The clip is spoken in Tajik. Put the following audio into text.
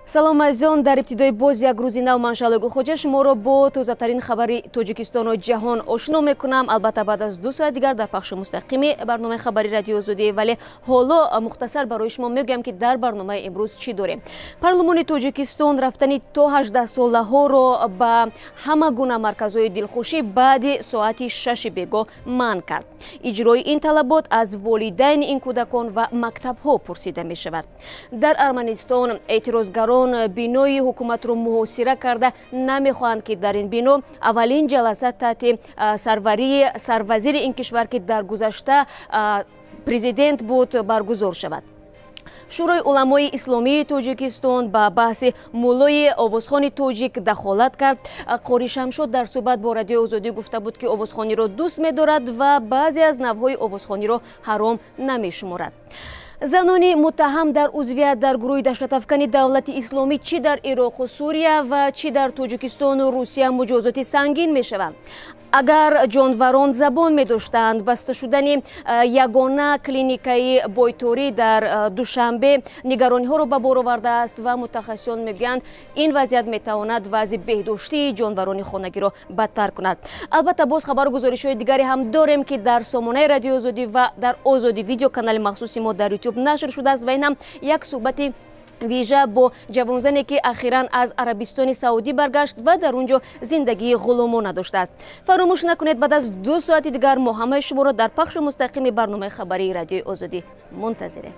салом азизон, дар ибтидои боз як рӯзи нав ман Шалои Гулхоҷа шуморо бо тозатарин хабари Тоҷикистону ҷаҳон ошно мекунам. Албатта баъд аз 2 соат дигар дар пахши мустақими барномаи хабари радиои Озодӣ, вале ҳоло мухтасар барои шумо мегӯям ки дар барномаи имрӯз чӣ дорем. Парлумони Тоҷикистон рафтани то 18-солаҳоро ба ҳама гуна марказҳои дилхушӣ баъди соати 6 бегоҳ манъ кард. Иҷрои ин талабот аз волидайни ин кӯдакон ва мактабҳо пурсида мешавад. Дар Арманистон эътирозгарон бинои ҳукуматро муҳосира карда намехоҳанд ки дар ин бино аввалин ҷаласа таҳти сарварии сарвазири ин кишвар ки дар гузашта президент буд баргузор шавад. Шӯрои уламои исломии Тоҷикистон ба баҳси муллои овозхони тоҷик дахолат кард. Қори Шамшод дар суҳбат бо радиои Озодӣ гуфта буд ки овозхониро дӯст медорад ва баъзе аз навъҳои овозхониро ҳаром намешуморад. Занони муттаҳам дар узвият дар гурӯҳи даҳшатафкани давлати исломӣ чӣ дар Ироқу Сурия ва чӣ дар Тоҷикистону Русия муҷозоти сангин мешаванд. Агар ҷонварон забон медоштанд, баста шудани ягона клиникаи бойторӣ дар Душанбе нигарониҳоро ба бор овардааст ва мутахассисон мегӯянд ин вазъият метавонад вазъи беҳдоштии ҷонварони хонагиро бадтар кунад. Албатта боз хабару гузоришҳои дигаре ҳам дорем ки дар сомонаи радиои Озодӣ ва дар Озодӣ видео канали махсуси мо дар YouTube нашр шудааст ва ин ҳам як суҳбати вижа бо ҷавонзане ки ахиран аз Арабистони Саудӣ баргашт ва дар он ҷо зиндагии ғуломона доштааст. Фаромӯш накунед, баъд аз 2 соати дигар мо ҳамаи шуморо дар пахши мустақими барномаи хабарии радиои Озодӣ мунтазирем.